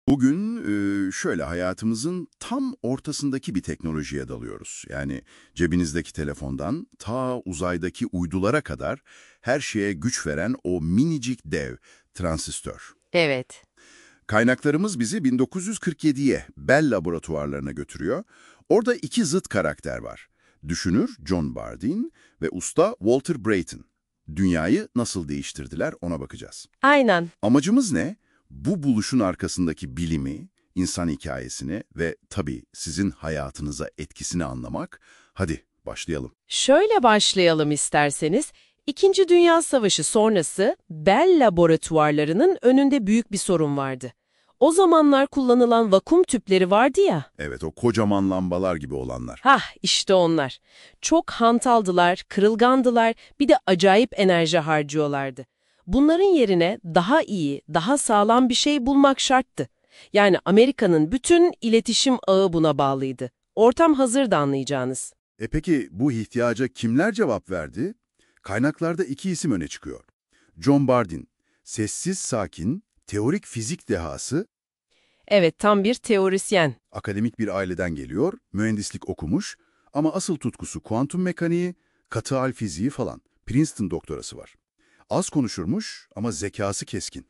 Bugün şöyle hayatımızın tam ortasındaki bir teknolojiye dalıyoruz. Yani cebinizdeki telefondan ta uzaydaki uydulara kadar her şeye güç veren o minicik dev, transistör. Evet. Kaynaklarımız bizi 1947'ye, Bell laboratuvarlarına götürüyor. Orada iki zıt karakter var. Düşünür John Bardeen ve usta Walter Brattain. Dünyayı nasıl değiştirdiler ona bakacağız. Aynen. Amacımız ne? Bu buluşun arkasındaki bilimi, insan hikayesini ve tabii sizin hayatınıza etkisini anlamak. Hadi başlayalım. Şöyle başlayalım isterseniz. İkinci Dünya Savaşı sonrası Bell laboratuvarlarının önünde büyük bir sorun vardı. O zamanlar kullanılan vakum tüpleri vardı ya. Evet, o kocaman lambalar gibi olanlar. İşte onlar. Çok hantaldılar, kırılgandılar, bir de acayip enerji harcıyorlardı. Bunların yerine daha iyi, daha sağlam bir şey bulmak şarttı. Yani Amerika'nın bütün iletişim ağı buna bağlıydı. Ortam hazırdı anlayacağınız. Peki bu ihtiyaca kimler cevap verdi? Kaynaklarda iki isim öne çıkıyor. John Bardeen, sessiz sakin, teorik fizik dehası, Evet, tam bir teorisyen. akademik bir aileden geliyor, mühendislik okumuş ama asıl tutkusu kuantum mekaniği, katı hal fiziği falan. Princeton doktorası var. Az konuşurmuş ama zekası keskin.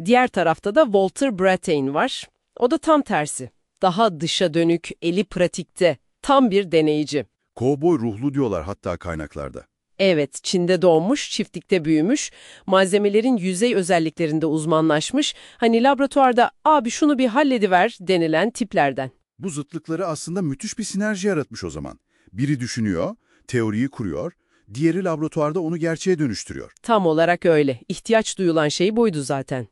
Diğer tarafta da Walter Brattain var. O da tam tersi. Daha dışa dönük, eli pratikte. Tam bir deneyici. Kovboy ruhlu diyorlar hatta kaynaklarda. Evet, Çin'de doğmuş, çiftlikte büyümüş, malzemelerin yüzey özelliklerinde uzmanlaşmış, hani laboratuvarda "abi şunu bir hallediver" denilen tiplerden. Bu zıtlıkları aslında müthiş bir sinerji yaratmış o zaman. Biri düşünüyor, teoriyi kuruyor, diğeri laboratuvarda onu gerçeğe dönüştürüyor. Tam olarak öyle. İhtiyaç duyulan şey buydu zaten.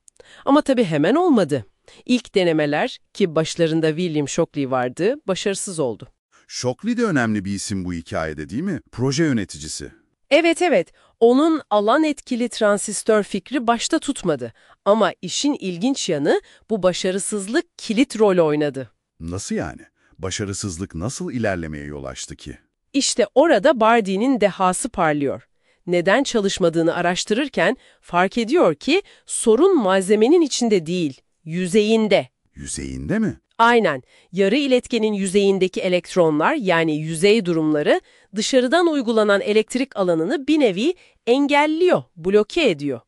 Ama tabii hemen olmadı. İlk denemeler, ki başlarında William Shockley vardı, başarısız oldu. Shockley de önemli bir isim bu hikayede değil mi? Proje yöneticisi. Evet evet, onun alan etkili transistör fikri başta tutmadı. Ama işin ilginç yanı bu başarısızlık kilit rol oynadı. Nasıl yani? Başarısızlık nasıl ilerlemeye yol açtı ki? İşte orada Bardeen'in dehası parlıyor. Neden çalışmadığını araştırırken fark ediyor ki sorun malzemenin içinde değil, yüzeyinde. Yüzeyinde mi? Aynen, yarı iletkenin yüzeyindeki elektronlar yani yüzey durumları dışarıdan uygulanan elektrik alanını bir nevi engelliyor, bloke ediyor.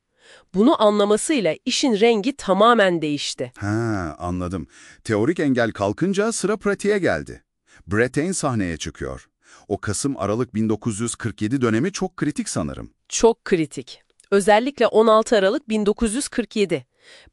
Bunu anlamasıyla işin rengi tamamen değişti. Ha, anladım. Teorik engel kalkınca sıra pratiğe geldi. Brattain sahneye çıkıyor. O Kasım-Aralık 1947 dönemi çok kritik sanırım. Çok kritik. Özellikle 16 Aralık 1947.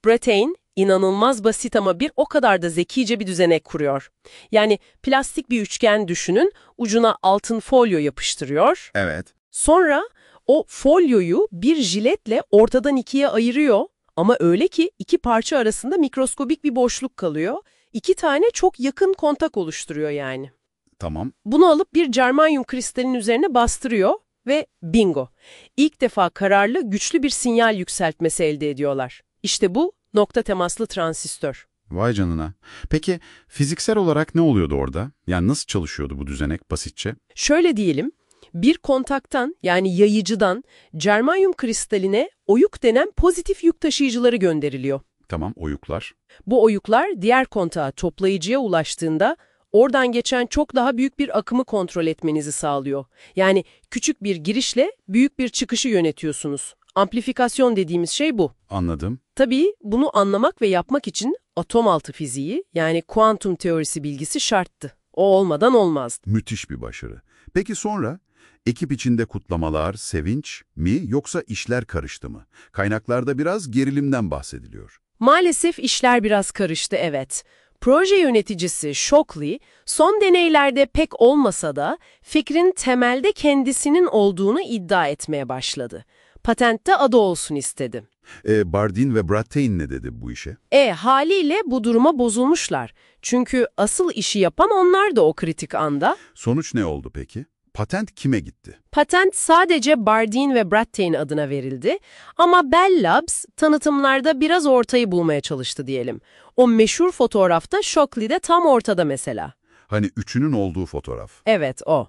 Brattain inanılmaz basit ama bir o kadar da zekice bir düzenek kuruyor. Yani plastik bir üçgen düşünün, ucuna altın folyo yapıştırıyor. Evet. Sonra o folyoyu bir jiletle ortadan ikiye ayırıyor ama öyle ki iki parça arasında mikroskobik bir boşluk kalıyor. İki tane çok yakın kontak oluşturuyor yani. Tamam. Bunu alıp bir germanyum kristalin üzerine bastırıyor ve bingo. İlk defa kararlı, güçlü bir sinyal yükseltmesi elde ediyorlar. İşte bu nokta temaslı transistör. Vay canına. Peki fiziksel olarak ne oluyordu orada? Yani nasıl çalışıyordu bu düzenek basitçe? Şöyle diyelim, bir kontaktan yani yayıcıdan germanyum kristaline oyuk denen pozitif yük taşıyıcıları gönderiliyor. Tamam, oyuklar. Bu oyuklar diğer kontağa toplayıcıya ulaştığında oradan geçen çok daha büyük bir akımı kontrol etmenizi sağlıyor. Yani küçük bir girişle büyük bir çıkışı yönetiyorsunuz. Amplifikasyon dediğimiz şey bu. Anladım. Tabii bunu anlamak ve yapmak için atom altı fiziği yani kuantum teorisi bilgisi şarttı. O olmadan olmazdı. Müthiş bir başarı. Peki sonra? Ekip içinde kutlamalar, sevinç mi yoksa işler karıştı mı? Kaynaklarda biraz gerilimden bahsediliyor. Maalesef işler biraz karıştı, evet. Proje yöneticisi Shockley, son deneylerde pek olmasa da fikrin temelde kendisinin olduğunu iddia etmeye başladı. Patentte adı olsun istedi. Bardeen ve Brattain ne dedi bu işe? Haliyle bu duruma bozulmuşlar. Çünkü asıl işi yapan onlar da o kritik anda. Sonuç ne oldu peki? Patent kime gitti? Patent sadece Bardeen ve Brattain adına verildi ama Bell Labs tanıtımlarda biraz ortayı bulmaya çalıştı diyelim. O meşhur fotoğrafta Shockley de tam ortada mesela. Hani üçünün olduğu fotoğraf. Evet, o.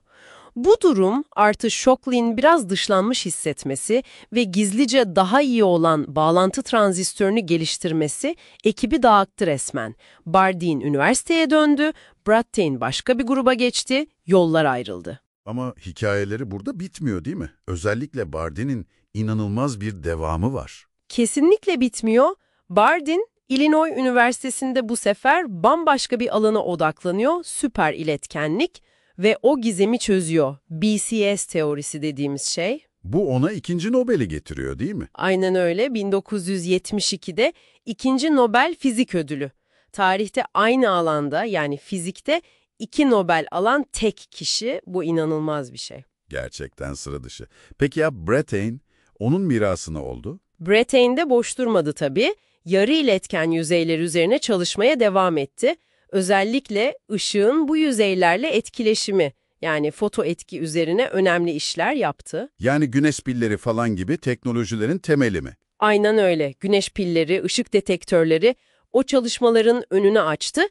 Bu durum artı Shockley'in biraz dışlanmış hissetmesi ve gizlice daha iyi olan bağlantı transistörünü geliştirmesi ekibi dağıttı resmen. Bardeen üniversiteye döndü, Brattain başka bir gruba geçti, yollar ayrıldı. Ama hikayeleri burada bitmiyor değil mi? Özellikle Bardeen'in inanılmaz bir devamı var. Kesinlikle bitmiyor. Bardeen, Illinois Üniversitesi'nde bu sefer bambaşka bir alana odaklanıyor, süper iletkenlik ve o gizemi çözüyor. BCS teorisi dediğimiz şey. Bu ona 2. Nobel'i getiriyor değil mi? Aynen öyle. 1972'de 2. Nobel Fizik Ödülü. Tarihte aynı alanda yani fizikte 2 Nobel alan tek kişi, bu inanılmaz bir şey. Gerçekten sıra dışı. Peki ya Brattain, onun mirası ne oldu? Brattain de boş durmadı tabii. Yarı iletken yüzeyler üzerine çalışmaya devam etti. Özellikle ışığın bu yüzeylerle etkileşimi, yani fotoetki üzerine önemli işler yaptı. Yani güneş pilleri falan gibi teknolojilerin temeli mi? Aynen öyle. Güneş pilleri, ışık detektörleri o çalışmaların önünü açtı.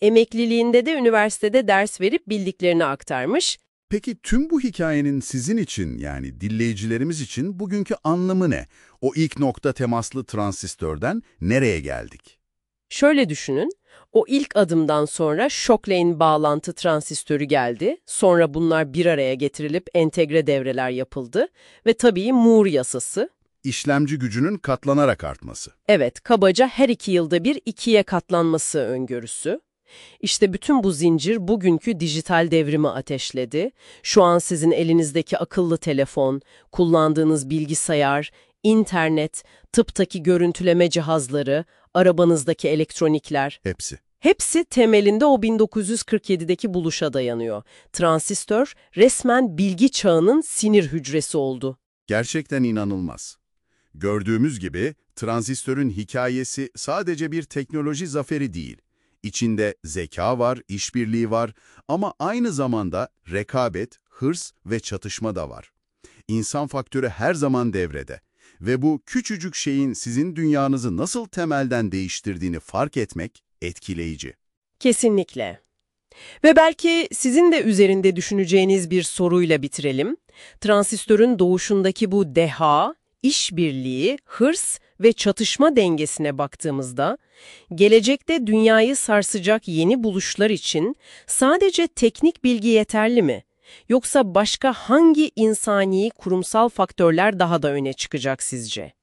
Emekliliğinde de üniversitede ders verip bildiklerini aktarmış. Peki tüm bu hikayenin sizin için yani dinleyicilerimiz için bugünkü anlamı ne? O ilk nokta temaslı transistörden nereye geldik? Şöyle düşünün, o ilk adımdan sonra Shockley'in bağlantı transistörü geldi. Sonra bunlar bir araya getirilip entegre devreler yapıldı. Ve tabii Moore yasası. İşlemci gücünün katlanarak artması. Evet, kabaca her 2 yılda bir 2'ye katlanması öngörüsü. İşte bütün bu zincir bugünkü dijital devrimi ateşledi. Şu an sizin elinizdeki akıllı telefon, kullandığınız bilgisayar, internet, tıptaki görüntüleme cihazları, arabanızdaki elektronikler, Hepsi. hepsi temelinde o 1947'deki buluşa dayanıyor. Transistör resmen bilgi çağının sinir hücresi oldu. Gerçekten inanılmaz. Gördüğümüz gibi transistörün hikayesi sadece bir teknoloji zaferi değil. İçinde zeka var, işbirliği var ama aynı zamanda rekabet, hırs ve çatışma da var. İnsan faktörü her zaman devrede ve bu küçücük şeyin sizin dünyanızı nasıl temelden değiştirdiğini fark etmek etkileyici. Kesinlikle. Ve belki sizin de üzerinde düşüneceğiniz bir soruyla bitirelim. Transistörün doğuşundaki bu deha, işbirliği, hırs ve çatışma dengesine baktığımızda, gelecekte dünyayı sarsacak yeni buluşlar için sadece teknik bilgi yeterli mi? Yoksa başka hangi insani, kurumsal faktörler daha da öne çıkacak sizce?